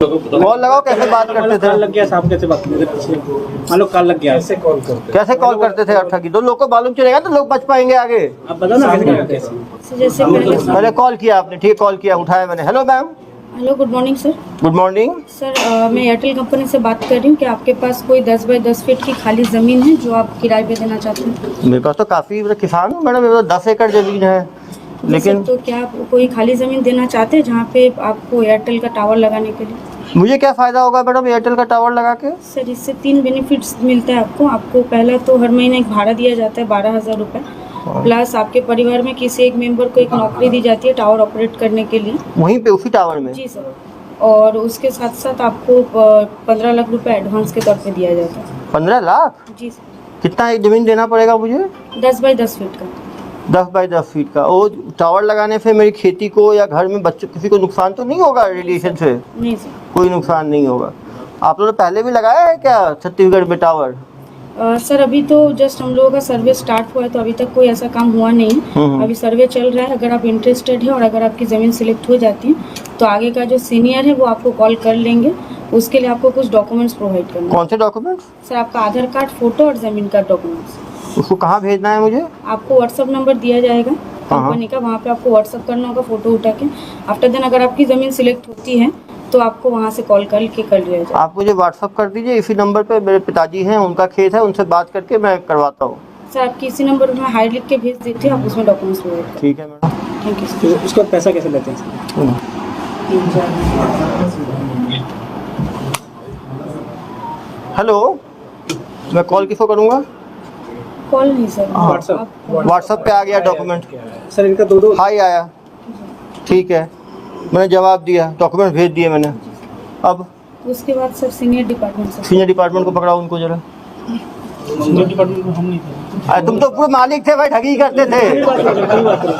Call लगाओ, कैसे बात करते थे? लग गया साहब, कैसे बात करते थे? मान लो कॉल लग गया, कैसे कॉल करते थे? अच्छा की दो लोग को मालूम चलेगा तो लोग बच पाएंगे आगे। आप बताओ ना कैसे करते? जैसे पहले कॉल किया आपने, ठीक, कॉल किया, उठाया मैंने। Hello ma'am. Hello, good morning sir. Good morning sir, मैं एयरटेल कंपनी से बात कर रही हूँ कि आपके पास कोई 10 बाई 10 फीट की खाली ज़मीन है जो आप किराए पे देना चाहते हैं? मेरे पास तो काफ़ी, किसान हूँ मैडम, मेरे पास 10 एकड़ ज़मीन है। लेकिन तो क्या आप कोई खाली ज़मीन देना चाहते हैं जहाँ पे आपको एयरटेल का टावर लगाने के लिए? मुझे क्या फ़ायदा होगा मैडम एयरटेल का टावर लगा के? सर, इससे 3 बेनिफिट्स मिलता है आपको पहला तो हर महीने एक भाड़ा दिया जाता है 12,000 रुपये, प्लस आपके परिवार में किसी एक मेंबर को एक नौकरी दी जाती है टावर ऑपरेट करने के लिए, वहीं पे उसी टावर में? जी सर। और उसके साथ साथ आपको 15 लाख रुपए एडवांस के तौर पे दिया जाता है। 15 लाख? जी सर। कितना एक ज़मीन देना पड़ेगा मुझे? 10 बाई 10 फीट का। 10 बाई 10 फीट का। वो टावर लगाने से मेरी खेती को या घर में बच्चों किसी को नुकसान तो नहीं होगा? रेडिएशन से नहीं सर, कोई नुकसान नहीं होगा। आप लोगों ने पहले भी लगाया है क्या छत्तीसगढ़ में टावर? सर अभी तो जस्ट हम लोगों का सर्वे स्टार्ट हुआ है तो अभी तक कोई ऐसा काम हुआ नहीं। अभी सर्वे चल रहा है। अगर आप इंटरेस्टेड है और अगर आपकी ज़मीन सिलेक्ट हो जाती है तो आगे का जो सीनियर है वो आपको कॉल कर लेंगे। उसके लिए आपको कुछ डॉक्यूमेंट्स प्रोवाइड करना है। कौन से डॉक्यूमेंट्स? सर, आपका आधार कार्ड, फोटो और ज़मीन का डॉक्यूमेंट्स। उसको कहाँ भेजना है मुझे? आपको व्हाट्सअप नंबर दिया जाएगा कंपनी का, वहाँ पे आपको व्हाट्सअप करना होगा फ़ोटो उठा के। आफ्टर देन अगर आपकी ज़मीन सिलेक्ट होती है तो आपको वहाँ से कॉल करके कर लिया जाए। आप मुझे व्हाट्सअप कर दीजिए, इसी नंबर पे मेरे पिताजी हैं, उनका खेत है, उनसे बात करके मैं करवाता हूँ। सर, आपकी इसी नंबर पर मैं हाई लिख के भेज देती हूँ, आप उसमें डॉक्यूमेंट्स प्रोवाइड करें। ठीक है मैडम। Thank you sir. उसका पैसा कैसे लेते हैं? हेलो, मैं कॉल किसको करूँगा? कॉल नहीं सर, व्हाट्सअप पे आ गया डॉक्यूमेंट। सर इनका दो हाई आया, ठीक है, मैंने जवाब दिया, डॉक्यूमेंट भेज दिए मैंने। अब उसके बाद सर सीनियर डिपार्टमेंट से। सीनियर डिपार्टमेंट को पकड़ाओ, उनको जरा। डिपार्टमेंट को हम नहीं करें। अरे तुम तो पूरे मालिक थे भाई, ठगी करते थे।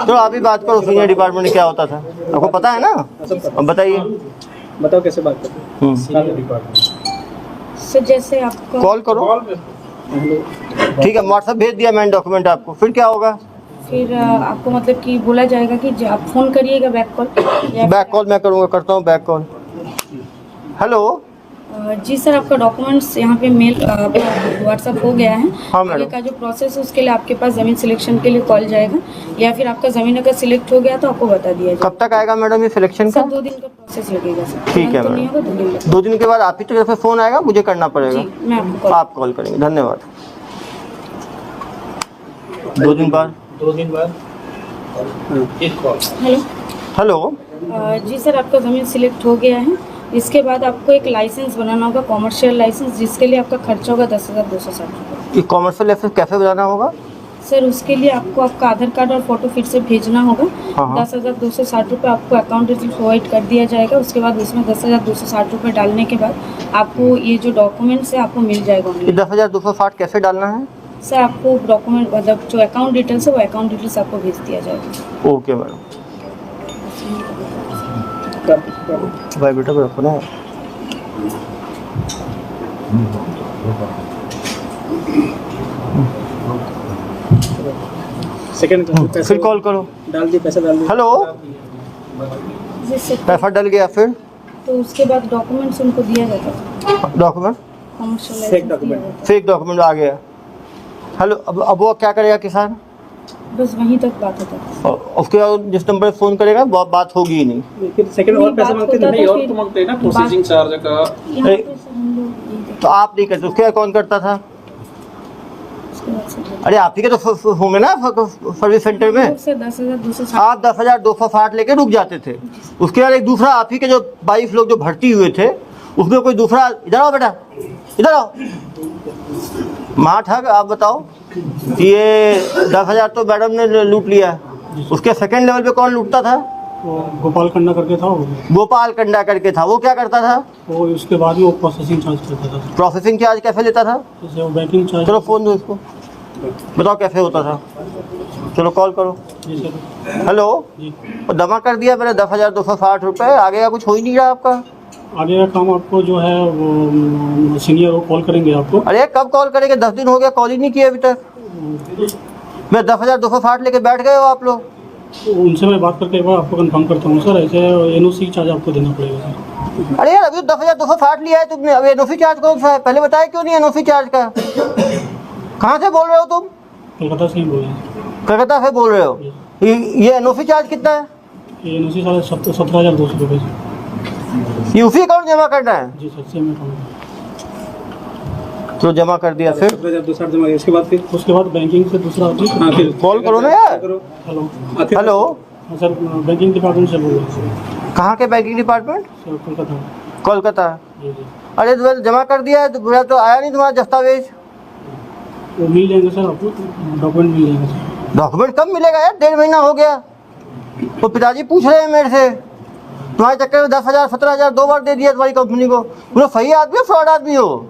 तो आप ही बात करो, सीनियर डिपार्टमेंट में क्या होता था आपको पता है ना? अब बताइए। बताओ कैसे बात करते हैं? सर जैसे आपका कॉल करो, ठीक है, व्हाट्सएप भेज दिया मैंने डॉक्यूमेंट आपको। फिर क्या होगा? फिर आपको मतलब कि बोला जाएगा कि आप फ़ोन करिएगा बैक कॉल। बैक कॉल मैं करूँगा, करता हूँ बैक कॉल। हेलो। जी सर, आपका डॉक्यूमेंट्स यहाँ पे मेल व्हाट्सअप हो गया है। हाँ मैडम। आगे का जो प्रोसेस है उसके लिए आपके पास ज़मीन सिलेक्शन के लिए कॉल जाएगा, या फिर आपका ज़मीन अगर सिलेक्ट हो गया तो आपको बता दिया जाएगा। कब तक आएगा मैडम ये सिलेक्शन का? सर 2 दिन का प्रोसेस लगेगा सर। ठीक है तो नहीं मैडम। होगा, 2 दिन लगेगा। 2 दिन के बाद आप ही तरफ से फ़ोन आएगा, मुझे करना पड़ेगा? जी, मैं आपको आप कॉल करेंगे, धन्यवाद। 2 दिन बाद एक कॉल। हेलो। हेलो। जी सर, आपका ज़मीन सिलेक्ट हो गया है। इसके बाद आपको एक लाइसेंस बनाना होगा, कॉमर्शियल लाइसेंस, जिसके लिए आपका खर्चा होगा 10,260 रुपये। ये कॉमर्शियल लाइसेंस कैसे बनाना होगा? सर उसके लिए आपको आपका आधार कार्ड और फोटो फिर से भेजना होगा। हाँ। 10,260 रुपये आपको अकाउंट डिटेल प्रोवाइड कर दिया जाएगा। उसके बाद उसमें 10,260 रुपये डालने के बाद आपको ये जो डॉक्यूमेंट्स है आपको मिल जाएगा। ये 10,260 कैसे डालना है? सर आपको डॉक्यूमेंट मतलब जो अकाउंट डिटेल्स है वो अकाउंट डिटेल्स आपको भेज दिया जाएगा। Okay madam. भाई बेटा को रखो ना। सेकंड फिर कॉल करो। डाल दिए, पैसा डाल दिए। हेलो, जी सर। पैसा डल गया। फिर तो उसके बाद डॉक्यूमेंट्स उनको दिया जाता है, डॉक्यूमेंट, कॉमर्शियल फेक लाइसेंस दिया डॉक्यूमेंट। जाता फेक डॉक्यूमेंट आ गया। हेलो, अब वो क्या करेगा किसान? है। बस वहीं तक बात होता है। और उसके बाद जिस नंबर पे फ़ोन करेगा बात होगी ही नहीं। फिर सेकंड और पैसा मांगते नहीं, नहीं, बात और होता तो था मांगते हैं ना फिर प्रोसेसिंग चार्ज का। यहाँ पे सर हम लोग नहीं देते। तो आप नहीं करते, उसके बाद कौन करता था? उसके बाद सर अरे आप ही के तो होंगे ना सर्विस सेंटर में। सर 10,260। आप 10,260 लेके रुक जाते थे। उसके बाद एक दूसरा आप ही के जो 22 लोग जो भर्ती हुए थे उसमें कोई दूसरा, इधर आओ बेटा, इधर आओ, माँ ठग। आप बताओ, ये 10,000 तो मैडम ने लूट लिया। उसके सेकंड लेवल पे कौन लूटता था? गोपाल कंडा करके था वो। गोपाल कंडा करके था। वो क्या करता था? वो उसके बाद में वो प्रोसेसिंग चार्ज करता था। प्रोसेसिंग चार्ज कैसे लेता था? जैसे वो बैंकिंग चार्ज। चलो फ़ोन दो इसको, बताओ कैसे होता था। चलो कॉल करो। जी सर। हेलो। जी। और जमा कर दिया मैंने 10,260 रुपये। आगे का कुछ हो ही नहीं रहा आपका। आगे का काम आपको जो है वो सीनियर वो कॉल करेंगे आपको। अरे कब कॉल करेंगे? 10 दिन हो गया, कॉल ही नहीं किया अभी तक। मैं 10,260 लेके बैठ गए हो आप लोग। उनसे मैं बात करके एक बार आपको कंफर्म करता हूँ सर। ऐसे NOC चार्ज आपको देना पड़ेगा सर। अरे यार अभी 10,260 लिया है तुमने, अभी एनओसी चार्ज कौन सा है? पहले बताया क्यों नहीं एनओसी चार्ज का? कहाँ से बोल रहे हो तुम? कोलकाता से ही बोल रहे हैं। कलकत्ता से बोल रहे हो? ये एनओसी चार्ज कितना है? ये NOC साढ़े 17,200 रुपये सर। ये उसी अकाउंट जमा करना है? जी सर, सेम अकाउंट। तो जमा कर दिया, फिर 17,260 जमा किया, उसके बाद बैंकिंग से दूसरा हाँ फिर कॉल करो ना यार। करो। हेलो। हेलो, हाँ सर, बैंकिंग डिपार्टमेंट से बोल रहे हैं सर। कहाँ के banking department? Sir Kolkata. Kolkata. जी जी। अरे तो मैंने जमा कर दिया है तो मेरा तो आया नहीं तुम्हारा दस्तावेज। वो मिल जाएंगे सर आपको, डॉक्यूमेंट मिल जाएंगे सर। डॉक्यूमेंट कब मिलेगा यार? 1.5 महीना हो गया। तो पिताजी पूछ रहे हैं मेरे से, तुम्हारे चक्कर में 10,000 17,000 2 बार दे दिया तुम्हारी कंपनी को। तुम लोग सही आदमी हो फ्रॉड आदमी हो?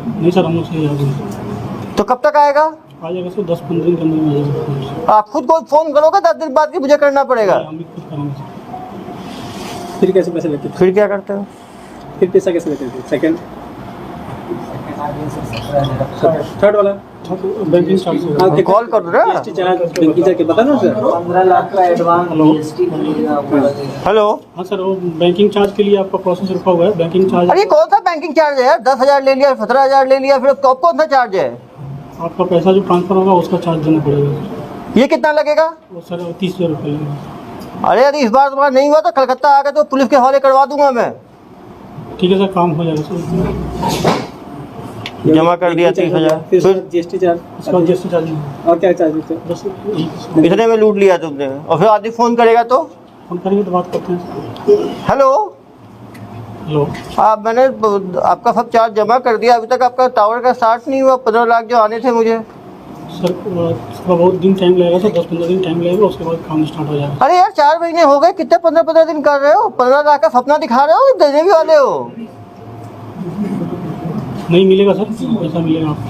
नहीं सर, हम लोग सही आ जाएंगे। तो कब तक आएगा? आ जाएगा सर, 10-15 दिन के अंदर में आ जाएगा। आप खुद को फोन करोगे 10 दिन बाद की मुझे करना पड़ेगा? हम भी खुद करेंगे सर। फिर कैसे पैसे लेते थे? फिर क्या करते हो? फिर पैसा कैसे लेते थे? सेकंड थर्ड वाला बैंकिंग चार्ज हाँ, तो कॉल कर दो ना। GST चार्ज बैंकिंग चार्ज के बता ना सर। 15 लाख का एडवांस हेलो। GST लगेगा। हेलो, हाँ सर, वो बैंकिंग चार्ज के लिए आपका प्रोसेस रुका हुआ है। बैंकिंग चार्ज अरे कौन सा बैंकिंग चार्ज है यार? 10,000 ले लिया, 17,000 ले लिया, फिर अब कौन सा चार्ज है? आपका पैसा जो ट्रांसफर होगा उसका चार्ज देना पड़ेगा। ये कितना लगेगा? वो सर 30,000 रुपये लगेगा। अरे यदि इस बार तुम्हारा नहीं हुआ तो कलकत्ता आकर तो पुलिस के हवाले करवा दूंगा मैं। ठीक है सर, काम हो जाएगा सर। जमा कर दिया 30,000। फिर फिर GST चार्ज, उसका GST चार्ज नहीं। और क्या चार्ज लेते हो? बस यही। इतने में लूट लिया तुमने, और फिर आदमी फोन करेगा तो? फोन करेंगे तो बात करते हैं। Hello, hello. आप मैंने आपका सब चार्ज जमा कर दिया, अभी तक आपका टावर का स्टार्ट नहीं हुआ। 15 लाख जो आने थे मुझे। सर उसका बहुत दिन टाइम लगेगा सर, 10-15 दिन टाइम लगेगा, उसके बाद काम स्टार्ट हो जाएगा। अरे यार 4 महीने हो गए, कितने 15-15 दिन कर रहे हो? 15 लाख का सपना दिखा रहे हो, देने भी वाले हो? नहीं मिलेगा सर, पैसा मिलेगा आपको।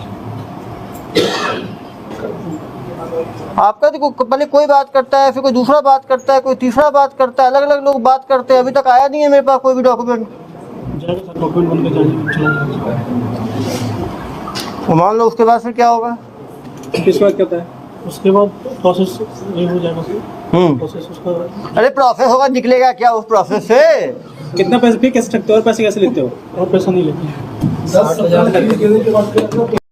आपका तो पहले कोई बात करता है, फिर कोई दूसरा बात करता है, कोई तीसरा बात करता है, अलग अलग लोग बात करते हैं। अभी तक आया नहीं है मेरे पास कोई भी डॉक्यूमेंट। जाएगा सर, डॉक्यूमेंट बन के चला जाएगा। वो मान लो उसके बाद फिर क्या होगा? फिर उसके बाद क्या होता है? उसके बाद प्रोसेस ये हो जाएगा सर। प्रोसेस उसका। अरे प्रोसेस होगा, निकलेगा क्या उस प्रोसेस से? कितना पैसा फिर कैसे रखते हो और पैसे कैसे लेते हो? और पैसा नहीं लेते हैं। 60,000